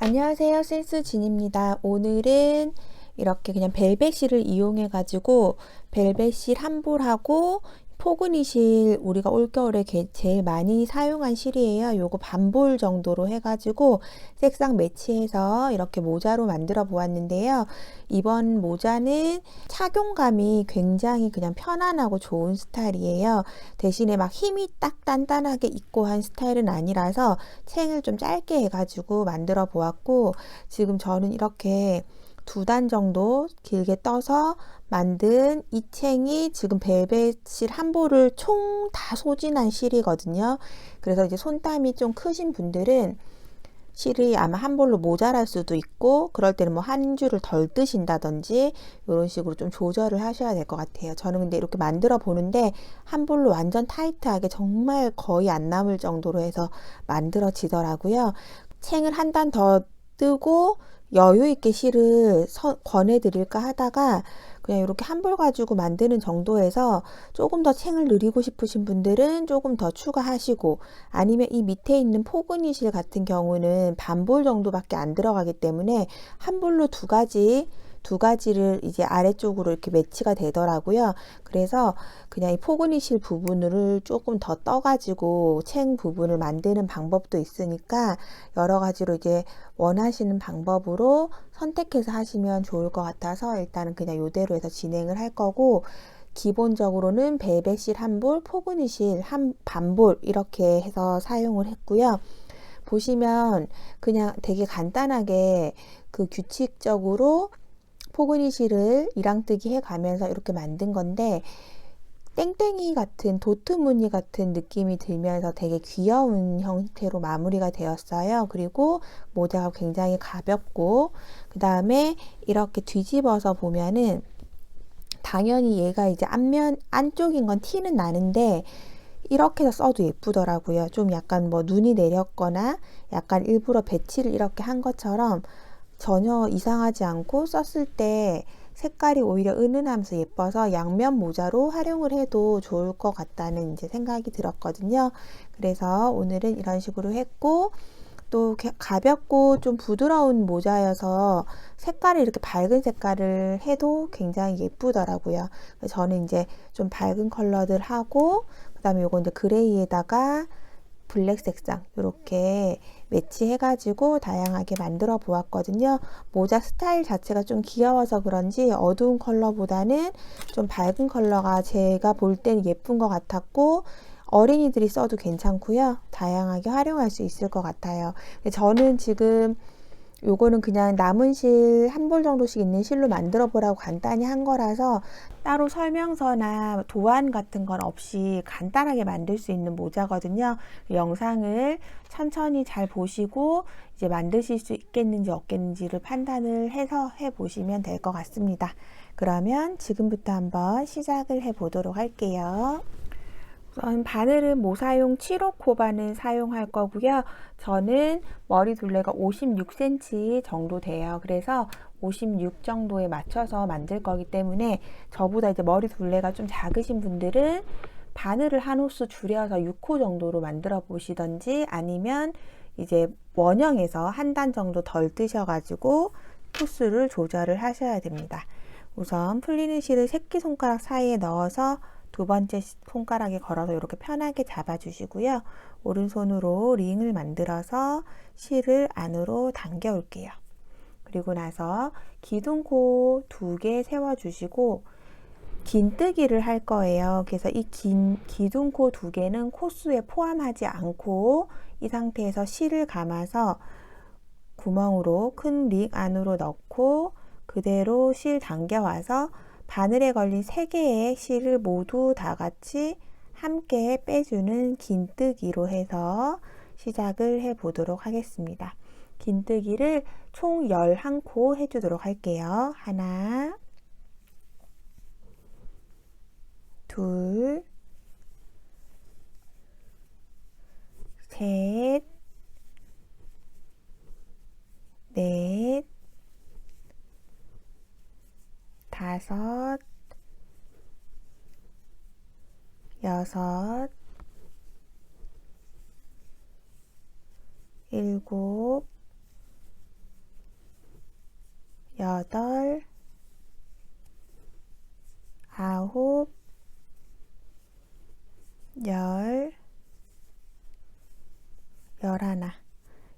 안녕하세요. 센스진입니다. 오늘은 이렇게 그냥 벨벳 실을 이용해 가지고 벨벳 실 한 볼하고 포근이 실 우리가 올겨울에 제일 많이 사용한 실이에요. 요거 반볼 정도로 해 가지고 색상 매치해서 이렇게 모자로 만들어 보았는데요. 이번 모자는 착용감이 굉장히 그냥 편안하고 좋은 스타일이에요. 대신에 막 힘이 딱 단단하게 있고 한 스타일은 아니라서 챙을 좀 짧게 해가지고 만들어 보았고, 지금 저는 이렇게 2단 정도 길게 떠서 만든 이 챙이 지금 벨벳 실 한 볼을 총 다 소진한 실이거든요. 그래서 이제 손땀이 좀 크신 분들은 실이 아마 한 볼로 모자랄 수도 있고, 그럴 때는 뭐 한 줄을 덜 뜨신다든지 이런 식으로 좀 조절을 하셔야 될 것 같아요. 저는 근데 이렇게 만들어 보는데 한 볼로 완전 타이트하게 정말 거의 안 남을 정도로 해서 만들어지더라고요. 챙을 한 단 더 뜨고 여유 있게 실을 권해 드릴까 하다가 그냥 이렇게 한 볼 가지고 만드는 정도에서 조금 더 챙을 늘리고 싶으신 분들은 조금 더 추가하시고, 아니면 이 밑에 있는 포근이 실 같은 경우는 반볼 정도밖에 안 들어가기 때문에 한 볼로 두 가지를 이제 아래쪽으로 이렇게 매치가 되더라고요. 그래서 그냥 이 포근이 실 부분을 조금 더 떠가지고 챙 부분을 만드는 방법도 있으니까 여러 가지로 이제 원하시는 방법으로 선택해서 하시면 좋을 것 같아서 일단은 그냥 이대로 해서 진행을 할 거고, 기본적으로는 벨벳 실 한 볼, 포근이 실 한 반볼 이렇게 해서 사용을 했고요. 보시면 그냥 되게 간단하게 그 규칙적으로 포근이 실을 이랑뜨기 해 가면서 이렇게 만든 건데, 땡땡이 같은 도트 무늬 같은 느낌이 들면서 되게 귀여운 형태로 마무리가 되었어요. 그리고 모자가 굉장히 가볍고, 그 다음에 이렇게 뒤집어서 보면은 당연히 얘가 이제 안쪽인 건 티는 나는데 이렇게 해서 써도 예쁘더라고요. 좀 약간 뭐 눈이 내렸거나 약간 일부러 배치를 이렇게 한 것처럼 전혀 이상하지 않고 썼을 때 색깔이 오히려 은은하면서 예뻐서 양면 모자로 활용을 해도 좋을 것 같다는 이제 생각이 들었거든요. 그래서 오늘은 이런 식으로 했고, 또 가볍고 좀 부드러운 모자여서 색깔을 이렇게 밝은 색깔을 해도 굉장히 예쁘더라고요. 저는 이제 좀 밝은 컬러들 하고, 그 다음에 요거 이제 그레이에다가 블랙 색상 이렇게 매치해가지고 다양하게 만들어 보았거든요. 모자 스타일 자체가 좀 귀여워서 그런지 어두운 컬러보다는 좀 밝은 컬러가 제가 볼 때는 예쁜 것 같았고, 어린이들이 써도 괜찮고요. 다양하게 활용할 수 있을 것 같아요. 저는 지금 요거는 그냥 남은 실 한 볼 정도씩 있는 실로 만들어 보라고 간단히 한 거라서 따로 설명서나 도안 같은 건 없이 간단하게 만들 수 있는 모자거든요. 영상을 천천히 잘 보시고 이제 만드실 수 있겠는지 없겠는지를 판단을 해서 해 보시면 될 것 같습니다. 그러면 지금부터 한번 시작을 해 보도록 할게요. 우선 바늘은 모사용 7호 코바늘 사용할 거고요. 저는 머리 둘레가 56cm 정도 돼요. 그래서 56 정도에 맞춰서 만들 거기 때문에 저보다 이제 머리 둘레가 좀 작으신 분들은 바늘을 한 호수 줄여서 6호 정도로 만들어 보시던지, 아니면 이제 원형에서 한 단 정도 덜 뜨셔가지고 호수를 조절을 하셔야 됩니다. 우선 풀리는 실을 새끼손가락 사이에 넣어서 두 번째 손가락에 걸어서 이렇게 편하게 잡아주시고요. 오른손으로 링을 만들어서 실을 안으로 당겨 올게요. 그리고 나서 기둥코 2개 세워주시고 긴뜨기를 할 거예요. 그래서 이 기둥코 2개는 코수에 포함하지 않고 이 상태에서 실을 감아서 구멍으로 큰 링 안으로 넣고 그대로 실 당겨와서 바늘에 걸린 3개의 실을 모두 다 같이 함께 빼주는 긴뜨기로 해서 시작을 해 보도록 하겠습니다. 긴뜨기를 총 11코 해주도록 할게요. 하나, 둘, 셋, 넷, 다섯, 여섯, 일곱, 여덟, 아홉, 열, 열하나.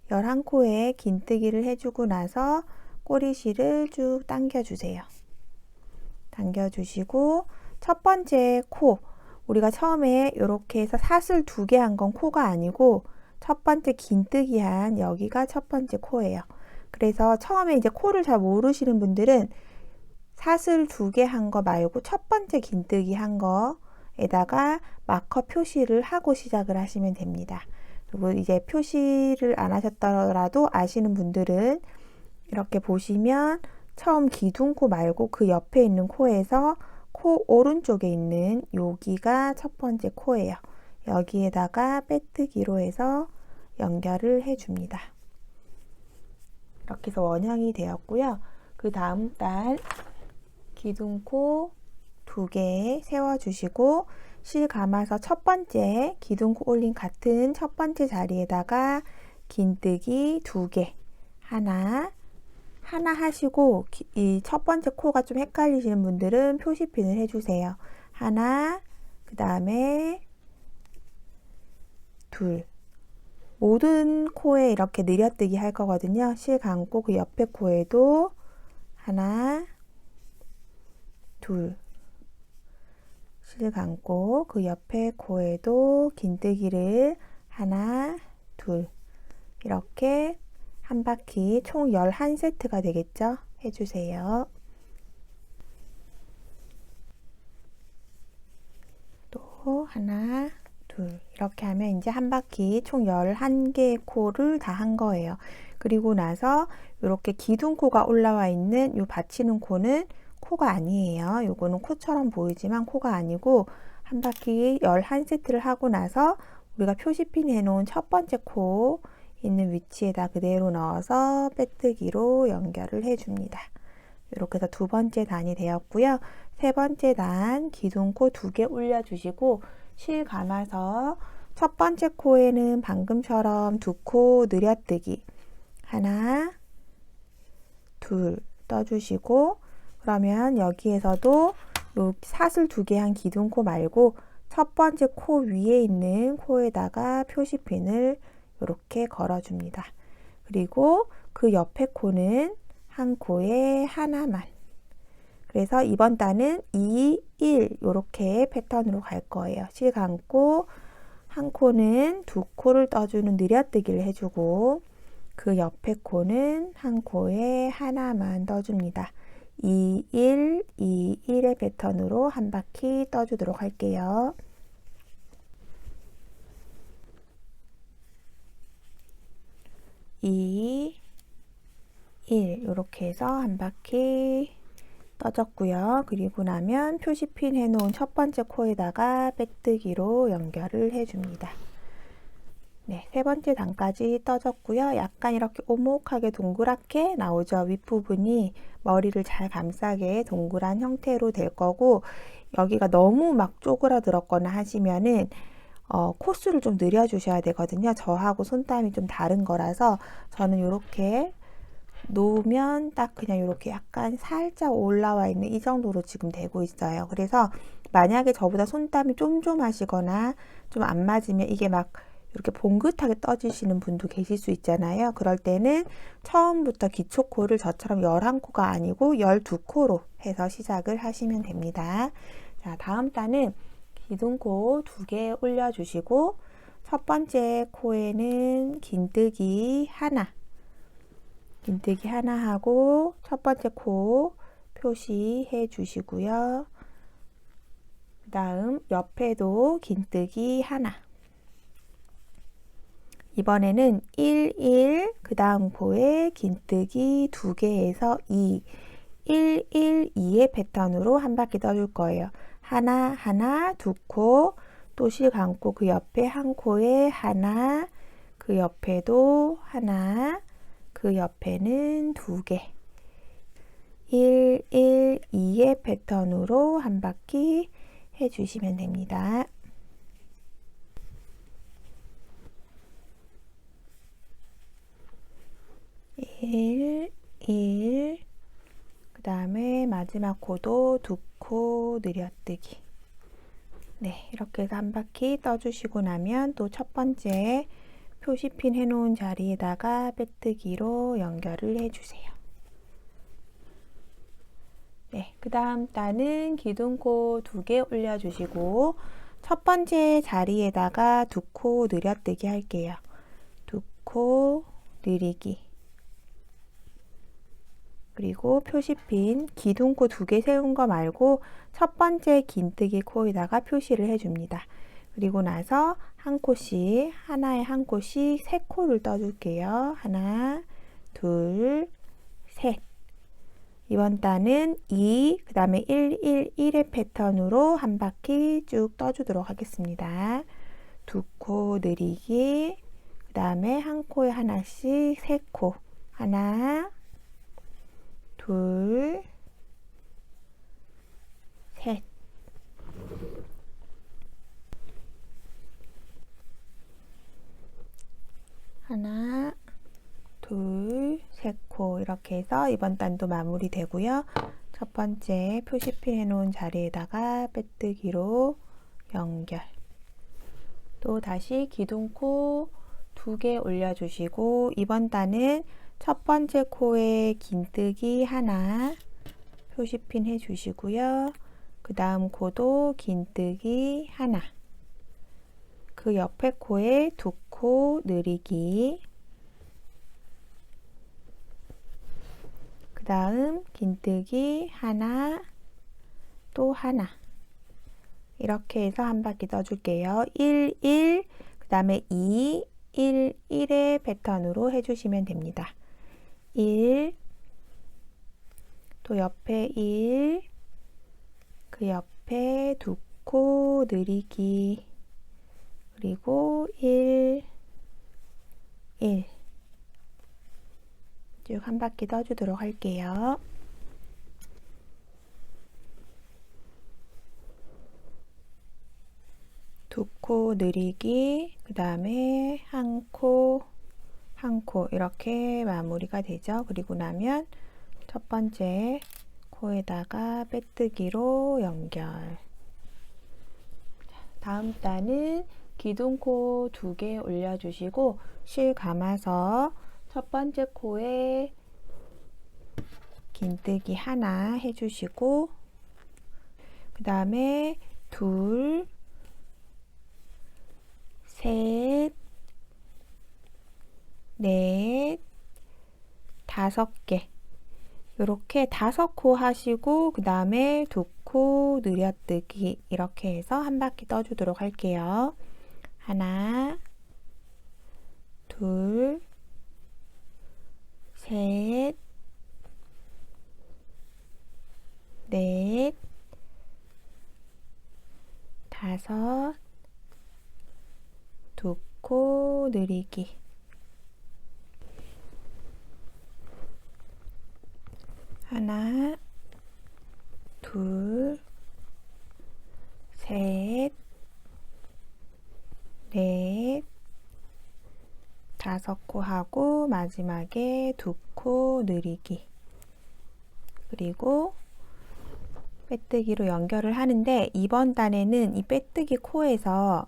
11코에 긴뜨기를 해주고 나서 꼬리실을 쭉 당겨주세요. 당겨주시고 첫 번째 코, 우리가 처음에 이렇게 해서 사슬 2개 한 건 코가 아니고 첫 번째 긴뜨기 한 여기가 첫 번째 코예요. 그래서 처음에 이제 코를 잘 모르시는 분들은 사슬 2개 한 거 말고 첫 번째 긴뜨기 한 거에다가 마커 표시를 하고 시작을 하시면 됩니다. 그리고 이제 표시를 안 하셨더라도 아시는 분들은 이렇게 보시면 처음 기둥코 말고 그 옆에 있는 코에서 코 오른쪽에 있는 여기가 첫 번째 코예요. 여기에다가 빼뜨기로 해서 연결을 해줍니다. 이렇게 해서 원형이 되었고요. 그 다음 단 기둥코 2개 세워주시고 실 감아서 첫 번째 기둥코 올린 같은 첫 번째 자리에다가 긴뜨기 2개 하나 하시고 이 첫 번째 코가 좀 헷갈리시는 분들은 표시핀을 해주세요. 하나, 그 다음에 둘. 모든 코에 이렇게 느려뜨기 할 거거든요. 실 감고 그 옆에 코에도 하나, 둘. 실 감고 그 옆에 코에도 긴뜨기를 하나, 둘. 이렇게 한 바퀴 총 11세트가 되겠죠? 해주세요. 또 하나, 둘 이렇게 하면 이제 한 바퀴 총 11개의 코를 다 한 거예요. 그리고 나서 이렇게 기둥코가 올라와 있는 이 받치는 코는 코가 아니에요. 요거는 코처럼 보이지만 코가 아니고 한 바퀴 11세트를 하고 나서 우리가 표시핀 해놓은 첫 번째 코 있는 위치에다 그대로 넣어서 빼뜨기로 연결을 해줍니다. 이렇게 해서 두 번째 단이 되었고요. 세 번째 단 기둥코 2개 올려주시고 실 감아서 첫 번째 코에는 방금처럼 2코 느려뜨기 하나, 둘 떠주시고 그러면 여기에서도 요 사슬 2개 한 기둥코 말고 첫 번째 코 위에 있는 코에다가 표시핀을 이렇게 걸어줍니다. 그리고 그 옆에 코는 한 코에 하나만. 그래서 이번 단은 2, 1 이렇게 패턴으로 갈 거예요. 실 감고 한 코는 2코를 떠주는 느려뜨기를 해주고 그 옆에 코는 한 코에 하나만 떠줍니다. 2, 1, 2, 1의 패턴으로 한 바퀴 떠주도록 할게요. 2, 1 이렇게 해서 한 바퀴 떠졌고요. 그리고 나면 표시핀 해놓은 첫 번째 코에다가 빼뜨기로 연결을 해줍니다. 네, 세 번째 단까지 떠졌고요. 약간 이렇게 오목하게 동그랗게 나오죠. 윗부분이 머리를 잘 감싸게 동그란 형태로 될 거고 여기가 너무 막 쪼그라들었거나 하시면은 코수를 좀 늘려주셔야 되거든요. 저하고 손땀이 좀 다른 거라서 저는 이렇게 놓으면 딱 그냥 이렇게 약간 살짝 올라와 있는 이 정도로 지금 되고 있어요. 그래서 만약에 저보다 손땀이 좀 하시거나 좀 안 맞으면 이게 막 이렇게 봉긋하게 떠지시는 분도 계실 수 있잖아요. 그럴 때는 처음부터 기초코를 저처럼 11코가 아니고 12코로 해서 시작을 하시면 됩니다. 자, 다음 단은 기둥코 2개 올려주시고 첫 번째 코에는 긴뜨기 하나 하고 첫 번째 코 표시해 주시고요. 그 다음 옆에도 긴뜨기 하나. 이번에는 1, 1, 그 다음 코에 긴뜨기 2개에서 2, 1, 1, 2의 패턴으로 한 바퀴 떠줄 거예요. 하나, 하나, 2코, 또 실 감고 그 옆에 한 코에 하나, 그 옆에도 하나, 그 옆에는 2개. 1, 1, 2의 패턴으로 한 바퀴 해주시면 됩니다. 1, 1, 다음에 마지막 코도 두 코 늘려뜨기. 네, 이렇게 해서 한 바퀴 떠주시고 나면 또 첫 번째 표시핀 해놓은 자리에다가 빼뜨기로 연결을 해주세요. 네, 그 다음 단은 기둥코 2개 올려주시고 첫 번째 자리에다가 두 코 늘려뜨기 할게요. 두 코 늘리기. 그리고 표시핀 기둥코 2개 세운 거 말고 첫 번째 긴뜨기 코에다가 표시를 해줍니다. 그리고 나서 한 코씩, 하나에 한 코씩 3코를 떠줄게요. 하나, 둘, 셋. 이번 단은 2, 그 다음에 1, 1, 1의 패턴으로 한 바퀴 쭉 떠주도록 하겠습니다. 두 코 늘리기, 그 다음에 한 코에 하나씩 3코. 하나, 둘, 셋. 하나, 둘, 셋 코. 이렇게 해서 이번 단도 마무리 되고요. 첫 번째 표시핀 해놓은 자리에다가 빼뜨기로 연결. 또 다시 기둥코 2개 올려주시고 이번 단은 첫 번째 코에 긴뜨기 하나 표시핀 해주시고요. 그 다음 코도 긴뜨기 하나. 그 옆에 코에 2코 늘리기. 그 다음 긴뜨기 하나, 또 하나. 이렇게 해서 한 바퀴 떠줄게요. 1, 1, 그 다음에 2, 1, 1의 패턴으로 해주시면 됩니다. 1, 또 옆에 1, 그 옆에 2코 늘리기, 그리고 1, 1. 쭉 한 바퀴 떠주도록 할게요. 두 코 늘리기, 그 다음에 한 코, 한 코 이렇게 마무리가 되죠. 그리고 나면 첫 번째 코에다가 빼뜨기로 연결. 다음 단은 기둥코 2개 올려주시고 실 감아서 첫 번째 코에 긴뜨기 하나 해주시고 그 다음에 둘, 셋, 넷, 5개 이렇게 5코 하시고 그 다음에 2코 늘려뜨기 이렇게 해서 한 바퀴 떠주도록 할게요. 하나, 둘, 셋, 넷, 5, 2코 늘리기. 하나, 둘, 셋, 넷, 5코 하고 마지막에 2코 늘리기. 그리고 빼뜨기로 연결을 하는데 이번 단에는 이 빼뜨기 코에서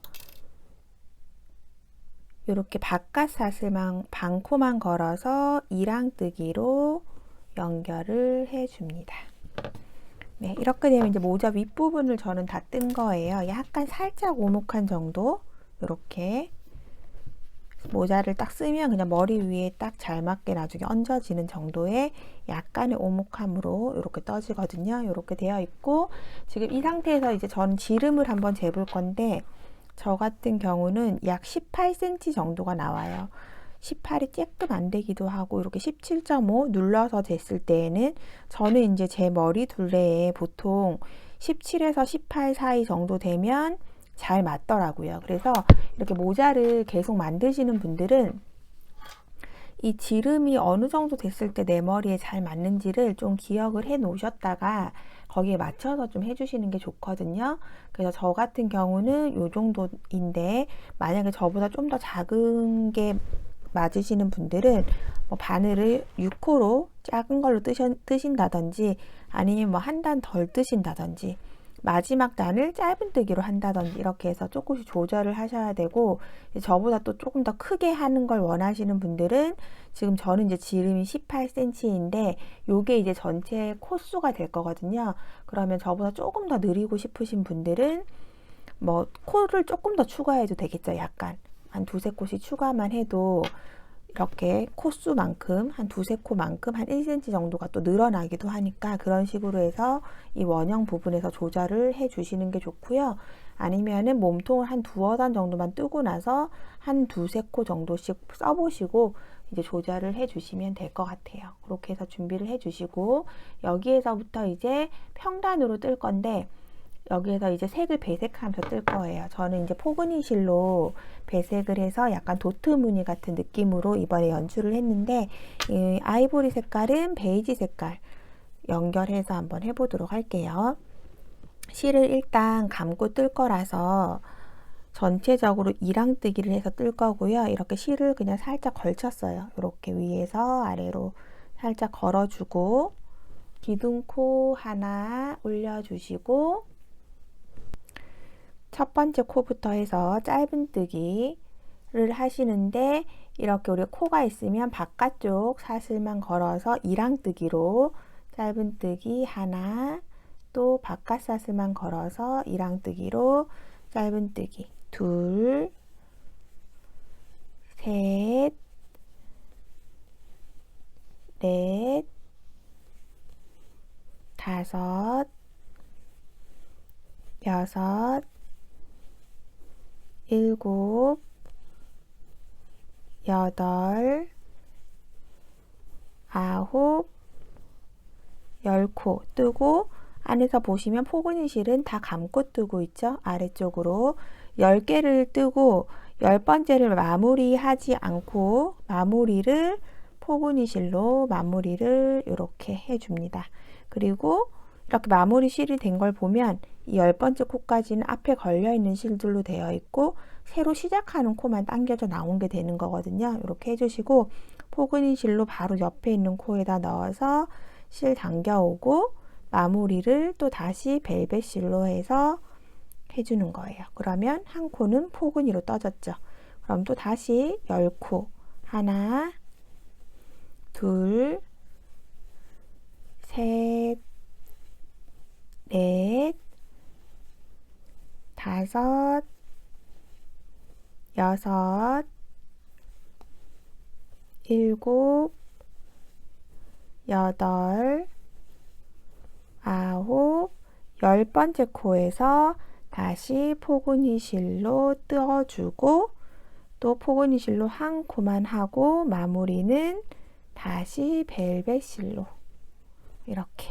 이렇게 바깥 사슬만 반코만 걸어서 이랑뜨기로 연결을 해줍니다. 네, 이렇게 되면 이제 모자 윗부분을 저는 다 뜬 거예요. 약간 살짝 오목한 정도 이렇게 모자를 딱 쓰면 그냥 머리 위에 딱 잘 맞게 나중에 얹어지는 정도의 약간의 오목함으로 이렇게 떠지거든요. 이렇게 되어 있고 지금 이 상태에서 이제 저는 지름을 한번 재볼 건데 저 같은 경우는 약 18cm 정도가 나와요. 18이 조금 안 되기도 하고 이렇게 17.5 눌러서 쟀을 때에는 저는 이제 제 머리 둘레에 보통 17에서 18 사이 정도 되면 잘 맞더라고요. 그래서 이렇게 모자를 계속 만드시는 분들은 이 지름이 어느 정도 됐을 때 내 머리에 잘 맞는지를 좀 기억을 해 놓으셨다가 거기에 맞춰서 좀 해주시는 게 좋거든요. 그래서 저 같은 경우는 이 정도인데 만약에 저보다 좀 더 작은 게 맞으시는 분들은 뭐 바늘을 6호로 작은 걸로 뜨신다든지 아니면 뭐 한 단 덜 뜨신다든지 마지막 단을 짧은뜨기로 한다든지 이렇게 해서 조금씩 조절을 하셔야 되고, 저보다 또 조금 더 크게 하는 걸 원하시는 분들은 지금 저는 이제 지름이 18cm인데 요게 이제 전체 코수가 될 거거든요. 그러면 저보다 조금 더 느리고 싶으신 분들은 뭐 코를 조금 더 추가해도 되겠죠. 약간 한 두세 코씩 추가만 해도 이렇게 코수만큼 한 두세 코만큼 한 1cm 정도가 또 늘어나기도 하니까 그런 식으로 해서 이 원형 부분에서 조절을 해 주시는 게 좋고요. 아니면은 몸통을 한 두어 단 정도만 뜨고 나서 한 두세 코 정도씩 써보시고 이제 조절을 해 주시면 될 것 같아요. 그렇게 해서 준비를 해 주시고, 여기에서부터 이제 평단으로 뜰 건데 여기에서 이제 색을 배색하면서 뜰 거예요. 저는 이제 포근이 실로 배색을 해서 약간 도트 무늬 같은 느낌으로 이번에 연출을 했는데, 이 아이보리 색깔은 베이지 색깔 연결해서 한번 해보도록 할게요. 실을 일단 감고 뜰 거라서 전체적으로 이랑뜨기를 해서 뜰 거고요. 이렇게 실을 그냥 살짝 걸쳤어요. 이렇게 위에서 아래로 살짝 걸어주고 기둥코 하나 올려주시고 첫 번째 코부터 해서 짧은뜨기를 하시는데, 이렇게 우리 코가 있으면 바깥쪽 사슬만 걸어서 이랑뜨기로 짧은뜨기 하나, 또 바깥 사슬만 걸어서 이랑뜨기로 짧은뜨기 둘, 셋, 넷, 다섯, 여섯, 일곱, 여덟, 아홉, 10코 뜨고, 안에서 보시면 포근이 실은 다 감고 뜨고 있죠. 아래쪽으로 10개를 뜨고 10번째를 마무리하지 않고 마무리를 포근이 실로 마무리를 이렇게 해줍니다. 그리고 이렇게 마무리 실이 된 걸 보면 이 10번째 코까지는 앞에 걸려있는 실들로 되어 있고 새로 시작하는 코만 당겨져 나온 게 되는 거거든요. 이렇게 해주시고 포근이 실로 바로 옆에 있는 코에다 넣어서 실 당겨오고 마무리를 또 다시 벨벳 실로 해서 해주는 거예요. 그러면 한 코는 포근이로 떠졌죠. 그럼 또 다시 10코 하나, 둘, 셋, 넷, 다섯, 여섯, 일곱, 여덟, 아홉, 10번째 코에서 다시 포근이 실로 떼어주고 또 포근이 실로 한 코만 하고 마무리는 다시 벨벳 실로 이렇게,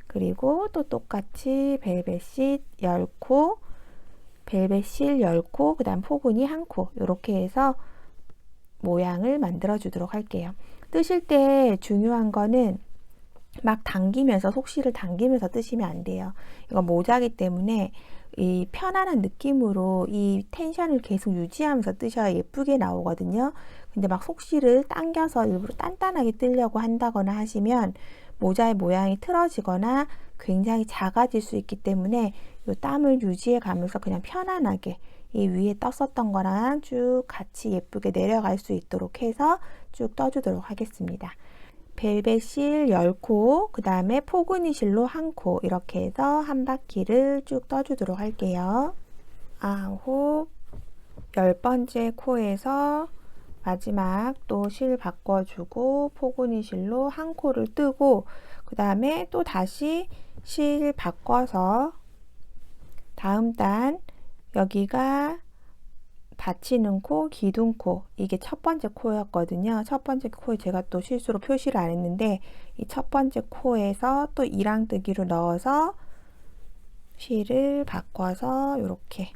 그리고 또 똑같이 벨벳 실 10코, 벨벳 실 10코, 그 다음 포근이 한 코, 이렇게 해서 모양을 만들어 주도록 할게요. 뜨실 때 중요한 거는 막 당기면서 속실을 당기면서 뜨시면 안 돼요. 이건 모자기 때문에 이 편안한 느낌으로 이 텐션을 계속 유지하면서 뜨셔야 예쁘게 나오거든요. 근데 막 속실을 당겨서 일부러 단단하게 뜨려고 한다거나 하시면 모자의 모양이 틀어지거나 굉장히 작아질 수 있기 때문에 이 땀을 유지해 가면서 그냥 편안하게 이 위에 떴었던 거랑 쭉 같이 예쁘게 내려갈 수 있도록 해서 쭉 떠주도록 하겠습니다. 벨벳 실 10코, 그 다음에 포근이 실로 1코, 이렇게 해서 한 바퀴를 쭉 떠주도록 할게요. 아홉, 10번째 코에서 마지막 또 실 바꿔주고 포근이 실로 1코를 뜨고, 그 다음에 또 다시 실 바꿔서 다음 단 여기가 받치는 코, 기둥코, 이게 첫 번째 코였거든요. 첫 번째 코에 제가 또 실수로 표시를 안 했는데 이 첫 번째 코에서 또 이랑뜨기로 넣어서 실을 바꿔서 이렇게,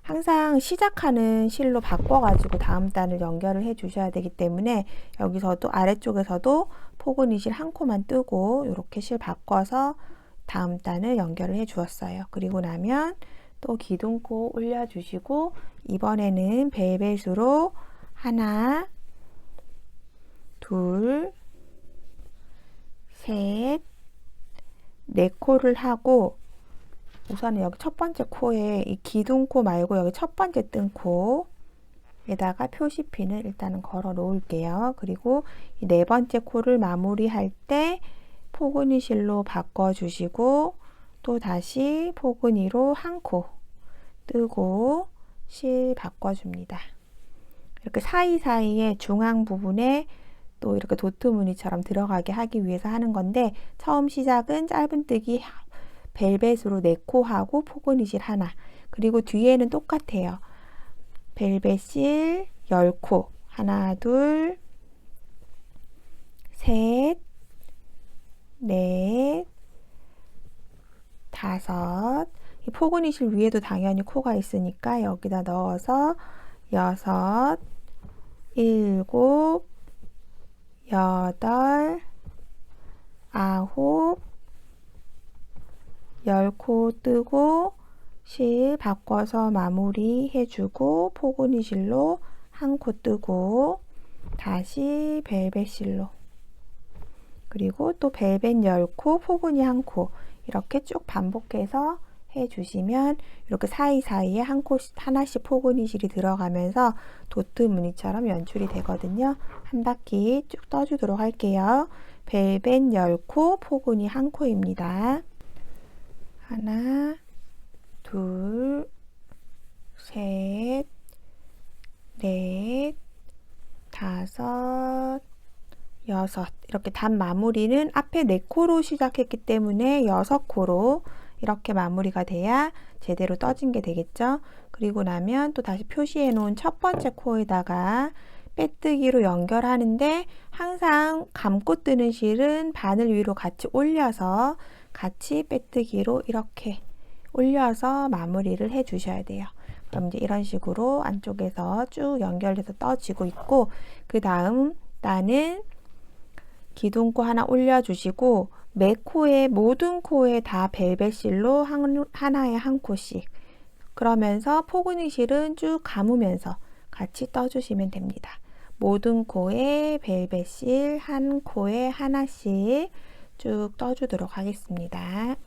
항상 시작하는 실로 바꿔가지고 다음 단을 연결을 해 주셔야 되기 때문에 여기서도 아래쪽에서도 포근이 실 1코만 뜨고 이렇게 실 바꿔서 다음 단을 연결을 해 주었어요. 그리고 나면 또 기둥코 올려주시고 이번에는 벨벳으로 하나, 둘, 셋, 네 코를 하고 우선은 여기 첫 번째 코에 이 기둥코 말고 여기 첫 번째 뜬 코에다가 표시핀을 일단은 걸어 놓을게요. 그리고 이 네 번째 코를 마무리할 때 포근이 실로 바꿔 주시고 또 다시 포근이로 한 코 뜨고 실 바꿔 줍니다. 이렇게 사이사이에 중앙 부분에 또 이렇게 도트 무늬처럼 들어가게 하기 위해서 하는 건데, 처음 시작은 짧은뜨기 벨벳으로 4코 하고 포근이실 하나, 그리고 뒤에는 똑같아요. 벨벳실 10코, 하나, 둘, 셋, 넷, 다섯, 이 포근이실 위에도 당연히 코가 있으니까 여기다 넣어서 여섯, 일곱, 여덟, 아홉, 10코 뜨고 실 바꿔서 마무리 해주고 포근이 실로 한 코 뜨고 다시 벨벳 실로, 그리고 또 벨벳 10코 포근이 한 코, 이렇게 쭉 반복해서 해주시면 이렇게 사이사이에 한 코 하나씩 포근이 실이 들어가면서 도트 무늬처럼 연출이 되거든요. 한 바퀴 쭉 떠주도록 할게요. 벨벳 10코 포근이 한 코입니다. 하나, 둘, 셋, 넷, 다섯, 여섯. 이렇게 단 마무리는 앞에 4코로 시작했기 때문에 6코로 이렇게 마무리가 돼야 제대로 떠진 게 되겠죠. 그리고 나면 또 다시 표시해 놓은 첫 번째 코에다가 빼뜨기로 연결하는데, 항상 감고 뜨는 실은 바늘 위로 같이 올려서 같이 빼뜨기로 이렇게 올려서 마무리를 해 주셔야 돼요. 그럼 이제 이런 식으로 안쪽에서 쭉 연결돼서 떠지고 있고, 그 다음 단은 기둥코 하나 올려주시고 매 코에, 모든 코에 다 벨벳 실로 하나에 한 코씩, 그러면서 포근이 실은 쭉 감으면서 같이 떠주시면 됩니다. 모든 코에 벨벳 실 한 코에 하나씩 쭉 떠주도록 하겠습니다.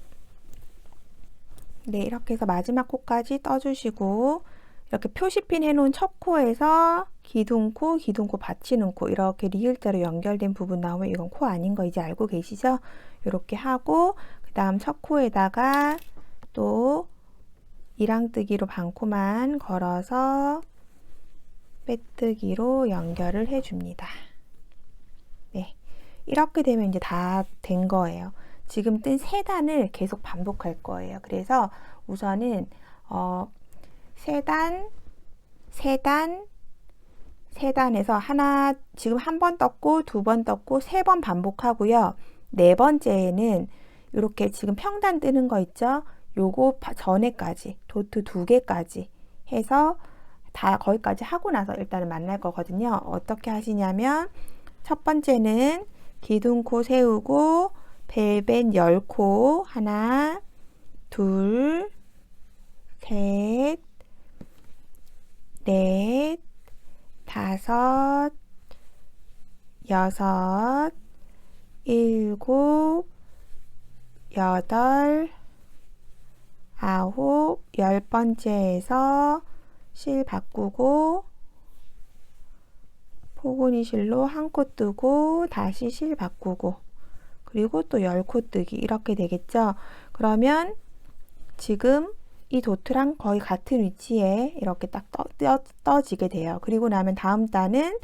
네, 이렇게 해서 마지막 코까지 떠주시고, 이렇게 표시핀 해놓은 첫 코에서 기둥코, 기둥코 받치는 코, 이렇게 리을자로 연결된 부분 나오면 이건 코 아닌 거 이제 알고 계시죠? 이렇게 하고, 그 다음 첫 코에다가 또 이랑뜨기로 반코만 걸어서 빼뜨기로 연결을 해줍니다. 네, 이렇게 되면 이제 다 된 거예요. 지금 뜬 3단을 계속 반복할 거예요. 그래서 우선은 3단, 3단, 3단에서 하나, 지금 한 번 떴고 2번 떴고 3번 반복하고요. 4번째에는 이렇게 지금 평단 뜨는 거 있죠? 요거 전에까지 도트 2개까지 해서 다 거기까지 하고 나서 일단은 만날 거거든요. 어떻게 하시냐면, 첫 번째는 기둥코 세우고 벨벳 10코, 하나, 둘, 셋, 넷, 다섯, 여섯, 일곱, 여덟, 아홉, 10번째에서 실 바꾸고 포근이 실로 한 코 뜨고 다시 실 바꾸고, 그리고 또 10코 뜨기, 이렇게 되겠죠. 그러면 지금 이 도트랑 거의 같은 위치에 이렇게 딱 떠지게 돼요. 그리고 나면 다음 단은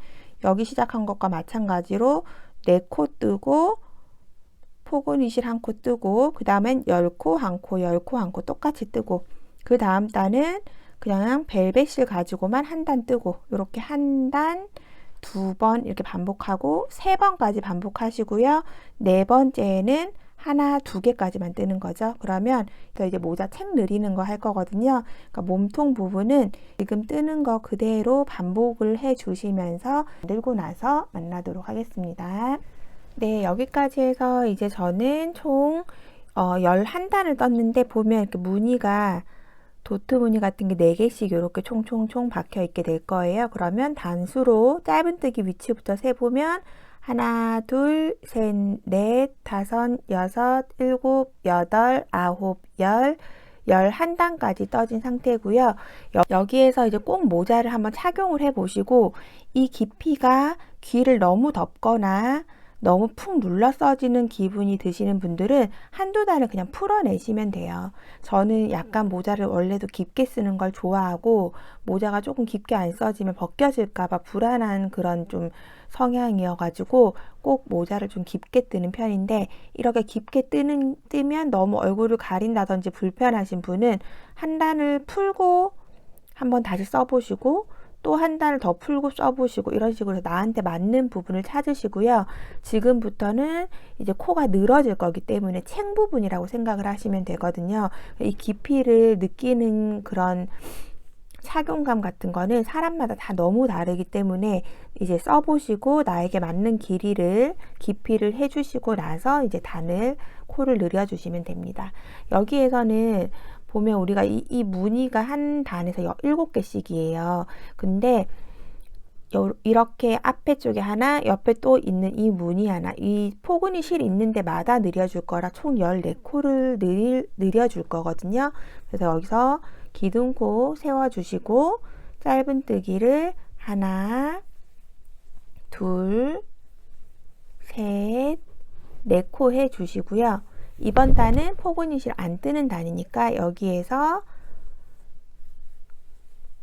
여기 시작한 것과 마찬가지로 4코 뜨고 포근이 실 한 코 뜨고, 그 다음엔 10코 한 코, 10코 한 코 똑같이 뜨고, 그 다음 단은 그냥 벨벳 실 가지고만 한 단 뜨고, 이렇게 한 단, 2번 이렇게 반복하고 3번까지 반복하시고요. 4번째에는 하나, 2개까지만 뜨는 거죠. 그러면 이제 모자 책 늘리는 거 할 거거든요. 그러니까 몸통 부분은 지금 뜨는 거 그대로 반복을 해 주시면서 만들고 나서 만나도록 하겠습니다. 네, 여기까지 해서 이제 저는 총 11단을 떴는데, 보면 이렇게 무늬가 도트 무늬 같은 게 4개씩 이렇게 총총총 박혀 있게 될 거예요. 그러면 단수로 짧은뜨기 위치부터 세보면 하나, 둘, 셋, 넷, 다섯, 여섯, 일곱, 여덟, 아홉, 열, 11단까지 떠진 상태고요. 여기에서 이제 꼭 모자를 한번 착용을 해 보시고 이 깊이가 귀를 너무 덮거나 너무 푹 눌러 써지는 기분이 드시는 분들은 한두 단을 그냥 풀어내시면 돼요. 저는 약간 모자를 원래도 깊게 쓰는 걸 좋아하고 모자가 조금 깊게 안 써지면 벗겨질까 봐 불안한 그런 좀 성향이어가지고 꼭 모자를 좀 깊게 뜨는 편인데 이렇게 깊게 뜨면 너무 얼굴을 가린다든지 불편하신 분은 한 단을 풀고 한번 다시 써보시고 또 한 단을 더 풀고 써보시고 이런 식으로 나한테 맞는 부분을 찾으시고요. 지금부터는 이제 코가 늘어질 거기 때문에 챙 부분이라고 생각을 하시면 되거든요. 이 깊이를 느끼는 그런 착용감 같은 거는 사람마다 다 너무 다르기 때문에 이제 써보시고 나에게 맞는 깊이를 해주시고 나서 이제 단을 코를 늘려주시면 됩니다. 여기에서는 보면 우리가 이 무늬가 한 단에서 7개씩이에요. 근데 이렇게 앞에 쪽에 하나, 옆에 또 있는 이 무늬 하나, 이 포근이 실 있는 데마다 늘려줄 거라 총 14코를 늘려줄 거거든요. 그래서 여기서 기둥코 세워주시고 짧은뜨기를 하나, 둘, 셋, 4코 해주시고요. 이번 단은 포근이 실 안 뜨는 단이니까 여기에서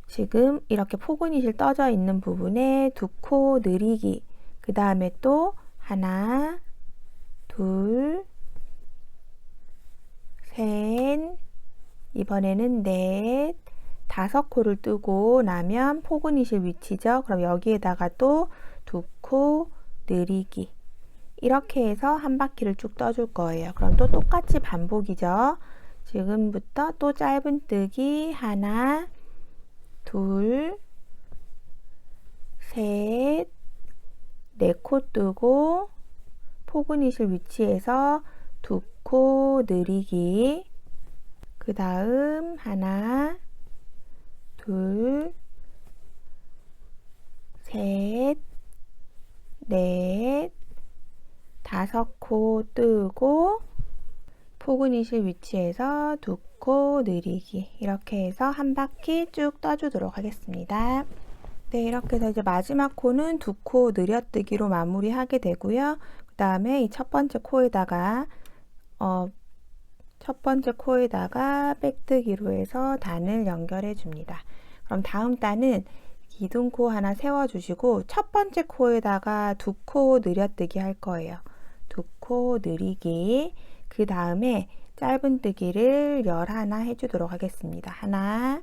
지금 이렇게 포근이 실 떠져 있는 부분에 2코 늘리기, 그 다음에 또 하나, 둘, 셋, 이번에는 넷, 5코를 뜨고 나면 포근이 실 위치죠. 그럼 여기에다가 또 2코 늘리기, 이렇게 해서 한 바퀴를 쭉 떠줄 거예요. 그럼 또 똑같이 반복이죠. 지금부터 또 짧은뜨기 하나, 둘, 셋, 4코 뜨고 포근이 실 위치에서 2코 늘리기, 그 다음 하나, 둘, 셋, 넷, 5코 뜨고 포근이 실 위치에서 2코 늘리기, 이렇게 해서 한 바퀴 쭉 떠주도록 하겠습니다. 네, 이렇게 해서 이제 마지막 코는 2코 늘려뜨기로 마무리하게 되고요. 그 다음에 이 첫 번째 코에다가 백뜨기로 해서 단을 연결해 줍니다. 그럼 다음 단은 기둥코 하나 세워주시고 첫 번째 코에다가 2코 늘려뜨기 할 거예요. 2코 늘리기, 그 다음에 짧은뜨기를 11 해주도록 하겠습니다. 하나,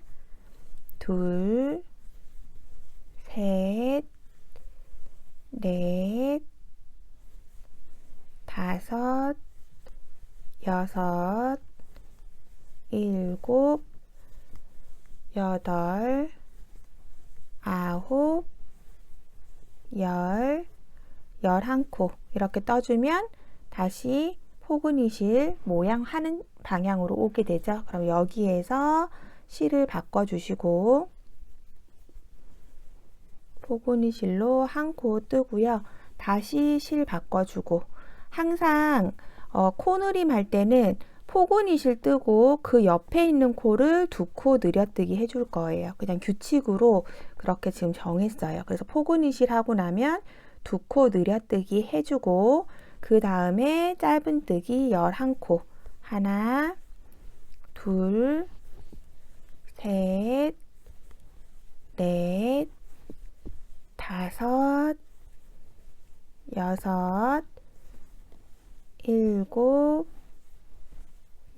둘, 셋, 넷, 5, 6, 7, 8, 9, 10, 11코 이렇게 떠주면 다시 포근이 실 모양 하는 방향으로 오게 되죠. 그럼 여기에서 실을 바꿔주시고 포근이 실로 한 코 뜨고요. 다시 실 바꿔주고, 항상 코늘임 할 때는 포근이 실 뜨고 그 옆에 있는 코를 2코 늘려뜨기 해줄 거예요. 그냥 규칙으로 그렇게 지금 정했어요. 그래서 포근이 실 하고 나면 2코 늘려뜨기 해주고 그 다음에 짧은뜨기 11코, 하나, 둘, 셋, 넷, 5, 6,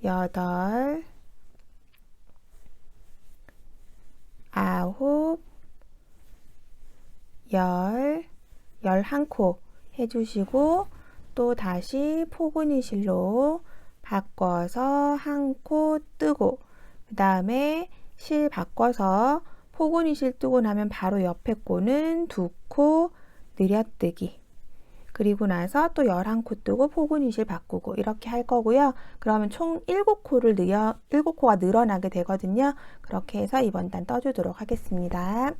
7, 8, 9, 10, 11코 해주시고 또 다시 포근이 실로 바꿔서 한 코 뜨고, 그 다음에 실 바꿔서 포근이 실 뜨고 나면 바로 옆에 코는 2코 늘려뜨기, 그리고 나서 또 11코 뜨고 포근이실 바꾸고 이렇게 할 거고요. 그러면 총 7코가 늘어나게 되거든요. 그렇게 해서 이번 단 떠주도록 하겠습니다.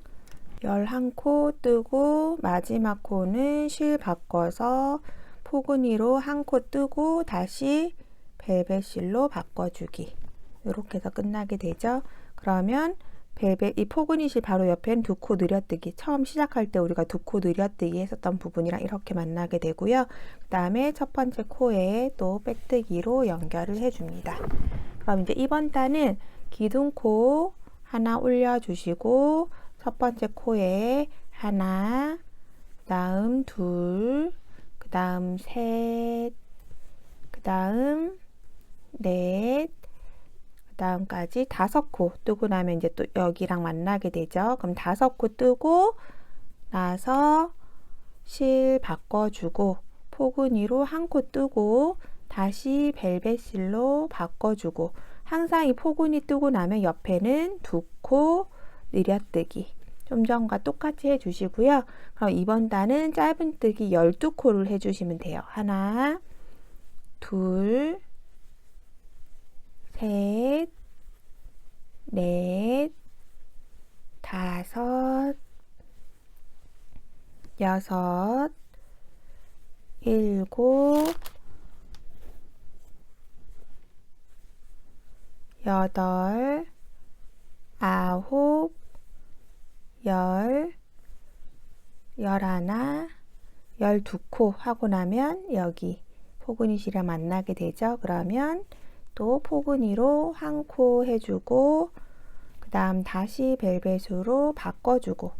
11코 뜨고 마지막 코는 실 바꿔서 포근이로 1코 뜨고 다시 벨벳 실로 바꿔주기. 이렇게 해서 끝나게 되죠. 그러면 이 포근이실 바로 옆에는 2코 늘려뜨기, 처음 시작할 때 우리가 2코 늘려뜨기 했었던 부분이랑 이렇게 만나게 되고요. 그 다음에 첫 번째 코에 또 빼뜨기로 연결을 해줍니다. 그럼 이제 이번 단은 기둥코 하나 올려주시고 첫 번째 코에 하나, 그 다음 둘, 그 다음 셋, 그 다음 넷, 그 다음까지 5코 뜨고 나면 이제 또 여기랑 만나게 되죠. 그럼 5코 뜨고 나서 실 바꿔주고 포근이로 1코 뜨고 다시 벨벳 실로 바꿔주고, 항상 이 포근이 뜨고 나면 옆에는 2코 늘려뜨기 좀 전과 똑같이 해주시고요. 그럼 이번 단은 짧은뜨기 12코를 해주시면 돼요. 하나, 둘, 셋, 넷, 다섯, 여섯, 일곱, 여덟, 아홉, 열, 열하나, 12코 하고 나면 여기 포근이실이랑 만나게 되죠. 그러면 또 포근이로 1코 해주고 그 다음 다시 벨벳으로 바꿔주고,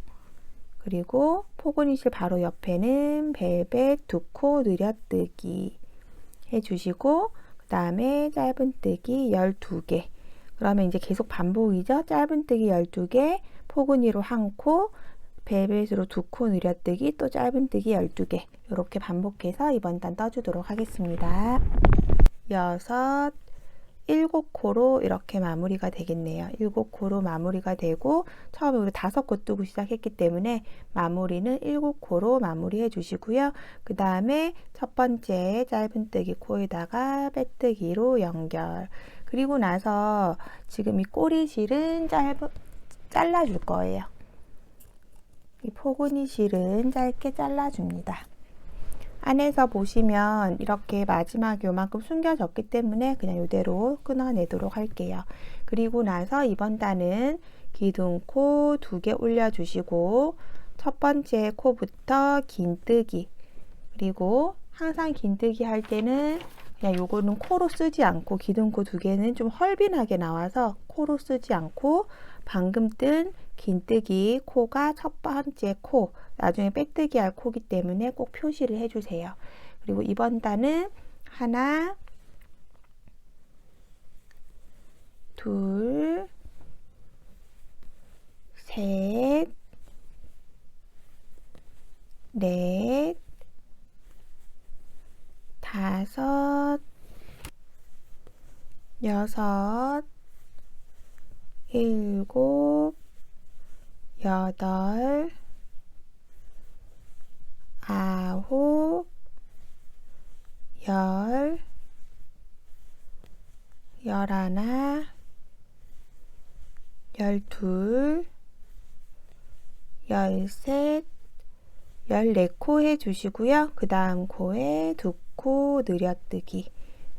그리고 포근이실 바로 옆에는 벨벳 2코 늘려뜨기 해주시고 그 다음에 짧은뜨기 12개. 그러면 이제 계속 반복이죠. 짧은뜨기 12개, 포근이로 1코, 벨벳으로 2코 늘려뜨기, 또 짧은뜨기 12개. 이렇게 반복해서 이번 단 떠주도록 하겠습니다. 6, 7코로 이렇게 마무리가 되겠네요. 7코로 마무리가 되고, 처음에 우리 5코 뜨고 시작했기 때문에 마무리는 7코로 마무리해 주시고요. 그 다음에 첫 번째 짧은뜨기 코에다가 빼뜨기로 연결. 그리고 나서 지금 이 꼬리실은 잘라줄 거예요. 이 포근이 실은 짧게 잘라줍니다. 안에서 보시면 이렇게 마지막 요만큼 숨겨졌기 때문에 그냥 이대로 끊어내도록 할게요. 그리고 나서 이번 단은 기둥코 2개 올려주시고 첫 번째 코부터 긴뜨기, 그리고 항상 긴뜨기 할 때는 그냥 요거는 코로 쓰지 않고, 기둥코 2개는 좀 헐빈하게 나와서 코로 쓰지 않고 방금 뜬 긴뜨기 코가 첫 번째 코, 나중에 빼뜨기 할 코기 때문에 꼭 표시를 해주세요. 그리고 이번 단은 하나, 둘, 셋, 넷, 다섯, 여섯, 일곱, 여덟, 아홉, 열, 열하나, 12, 13, 14코 해주시고요. 그 다음 코에 2코 늘려뜨기,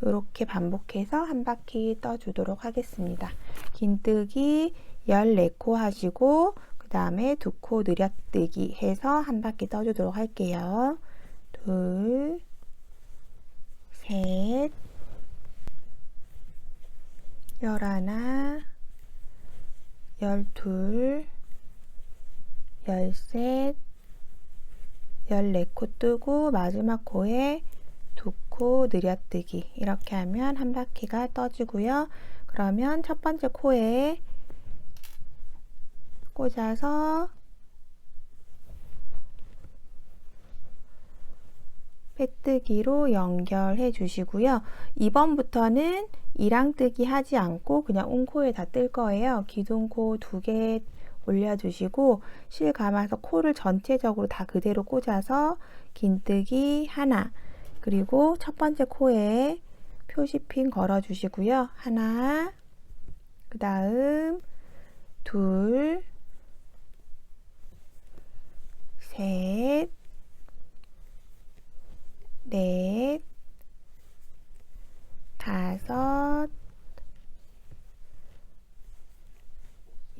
이렇게 반복해서 한 바퀴 떠주도록 하겠습니다. 긴뜨기 14코 하시고 그 다음에 2코 늘려뜨기 해서 한 바퀴 떠주도록 할게요. 둘, 셋, 열하나, 12, 13, 14코 뜨고 마지막 코에 2코 늘려뜨기, 이렇게 하면 한 바퀴가 떠지고요. 그러면 첫 번째 코에 꽂아서 빼뜨기로 연결해 주시고요. 2번부터는 이랑뜨기 하지 않고 그냥 웅코에 다 뜰 거예요. 기둥코 2개 올려주시고 실 감아서 코를 전체적으로 다 그대로 꽂아서 긴뜨기 하나, 그리고 첫 번째 코에 표시핀 걸어주시고요. 하나, 그 다음 둘, 셋, 넷, 다섯,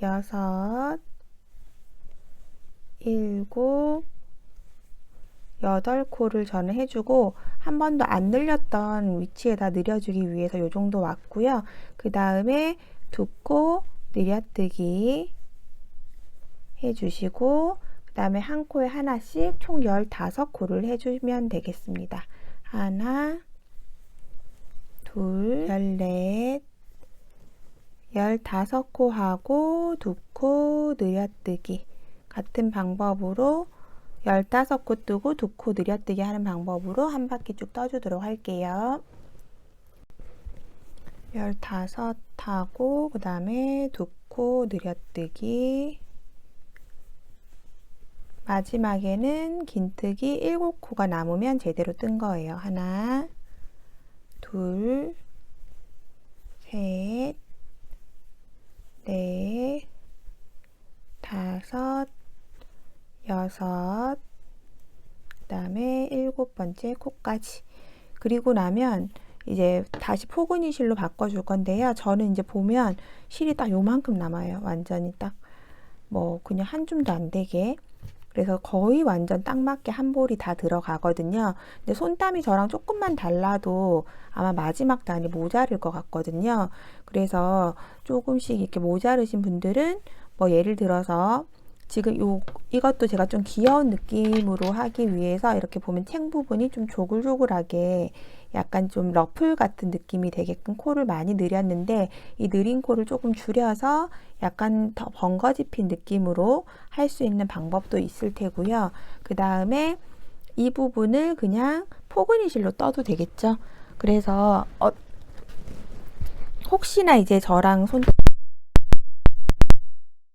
여섯, 일곱, 여덟 코를 저는 해주고 한 번도 안 늘렸던 위치에다 늘려주기 위해서 요 정도 왔고요. 그 다음에 두 코 늘려뜨기 해주시고 그 다음에 한 코에 하나씩 총 15코를 해주면 되겠습니다. 하나, 둘, 14, 15코 하고 두 코 늘려뜨기 같은 방법으로 15코 뜨고 두 코 늘려뜨기 하는 방법으로 한 바퀴 쭉 떠주도록 할게요. 15 하고 그 다음에 두 코 늘려뜨기, 마지막에는 긴뜨기 7코가 남으면 제대로 뜬 거예요. 하나, 둘, 셋, 넷, 다섯, 여섯, 그 다음에 7번째 코까지. 그리고 나면 이제 다시 포근이 실로 바꿔줄 건데요. 저는 이제 보면 실이 딱 요만큼 남아요. 완전히 딱 뭐 그냥 한 줌도 안 되게. 그래서 거의 완전 딱 맞게 한 볼이 다 들어가거든요. 근데 손땀이 저랑 조금만 달라도 아마 마지막 단이 모자랄 것 같거든요. 그래서 조금씩 이렇게 모자르신 분들은 뭐 예를 들어서 지금 이것도 제가 좀 귀여운 느낌으로 하기 위해서 이렇게 보면 챙 부분이 좀 조글조글하게 약간 좀 러플 같은 느낌이 되게끔 코를 많이 늘였는데 이 느린 코를 조금 줄여서 약간 더 번거집힌 느낌으로 할 수 있는 방법도 있을 테고요. 그 다음에 이 부분을 그냥 포근이 실로 떠도 되겠죠. 그래서 혹시나 이제 저랑 손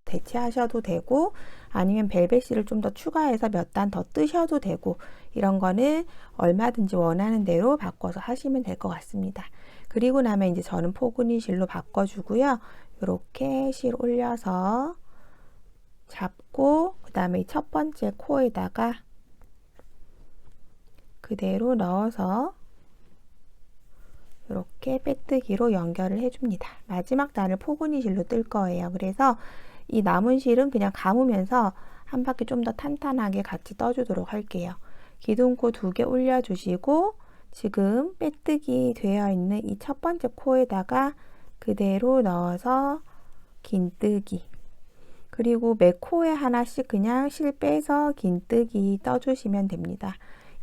대체하셔도 되고 아니면 벨벳실을 좀 더 추가해서 몇 단 더 뜨셔도 되고 이런 거는 얼마든지 원하는 대로 바꿔서 하시면 될 것 같습니다. 그리고 나면 이제 저는 포근이 실로 바꿔주고요. 이렇게 실 올려서 잡고 그 다음에 첫 번째 코에다가 그대로 넣어서 이렇게 빼뜨기로 연결을 해줍니다. 마지막 단을 포근이 실로 뜰 거예요. 그래서 이 남은 실은 그냥 감으면서 한 바퀴 좀 더 탄탄하게 같이 떠주도록 할게요. 기둥코 2개 올려주시고 지금 빼뜨기 되어 있는 이 첫 번째 코에다가 그대로 넣어서 긴뜨기, 그리고 매 코에 하나씩 그냥 실 빼서 긴뜨기 떠주시면 됩니다.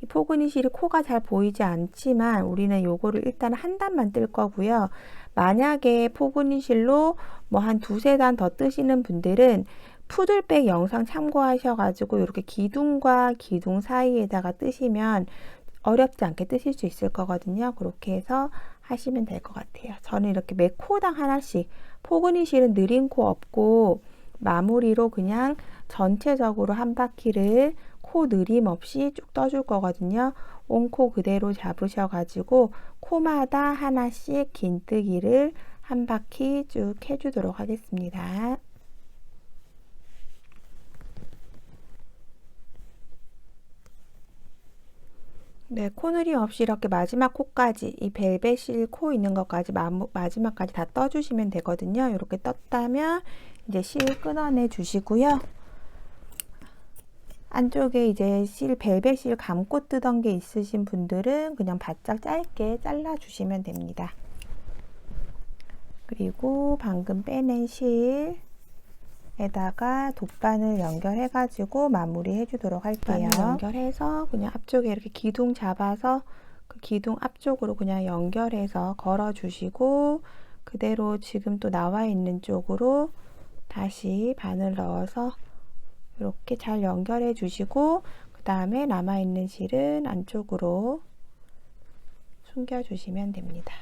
이 포근이 실이 코가 잘 보이지 않지만 우리는 요거를 일단 한 단만 뜰 거고요. 만약에 포근이 실로 뭐 한 2~3단 더 뜨시는 분들은 푸들백 영상 참고하셔가지고 이렇게 기둥과 기둥 사이에다가 뜨시면 어렵지 않게 뜨실 수 있을 거거든요. 그렇게 해서 하시면 될 것 같아요. 저는 이렇게 매 코당 하나씩, 포근이 실은 느린 코 없고 마무리로 그냥 전체적으로 한 바퀴를 코 느림 없이 쭉 떠줄 거거든요. 온 코 그대로 잡으셔가지고 코마다 하나씩 긴뜨기를 한 바퀴 쭉 해주도록 하겠습니다. 네, 코느림 없이 이렇게 마지막 코까지, 이 벨벳실 코 있는 것까지 마지막까지 다 떠주시면 되거든요. 이렇게 떴다면 이제 실 끊어내 주시고요. 안쪽에 이제 벨벳실 감고 뜨던 게 있으신 분들은 그냥 바짝 짧게 잘라 주시면 됩니다. 그리고 방금 빼낸 실에다가 돗바늘 연결해 가지고 마무리 해 주도록 할게요. 연결해서 그냥 앞쪽에 이렇게 기둥 잡아서 그 기둥 앞쪽으로 그냥 연결해서 걸어 주시고 그대로 지금 또 나와 있는 쪽으로 다시 바늘 넣어서 이렇게 잘 연결해 주시고 그 다음에 남아있는 실은 안쪽으로 숨겨 주시면 됩니다.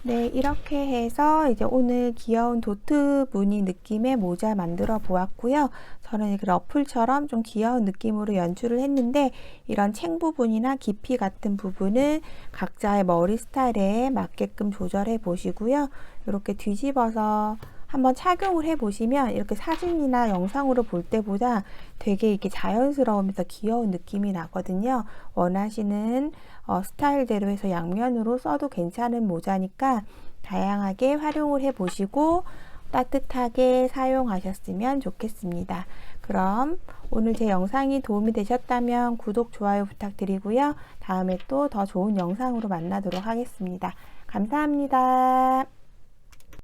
네, 이렇게 해서 이제 오늘 귀여운 도트 무늬 느낌의 모자 만들어 보았고요. 저는 이렇게 러플처럼 좀 귀여운 느낌으로 연출을 했는데 이런 챙 부분이나 깊이 같은 부분은 각자의 머리 스타일에 맞게끔 조절해 보시고요. 이렇게 뒤집어서 한번 착용을 해 보시면 이렇게 사진이나 영상으로 볼 때보다 되게 이렇게 자연스러우면서 귀여운 느낌이 나거든요. 원하시는 스타일대로 해서 양면으로 써도 괜찮은 모자니까 다양하게 활용을 해 보시고 따뜻하게 사용하셨으면 좋겠습니다. 그럼 오늘 제 영상이 도움이 되셨다면 구독, 좋아요 부탁드리고요. 다음에 또 더 좋은 영상으로 만나도록 하겠습니다. 감사합니다.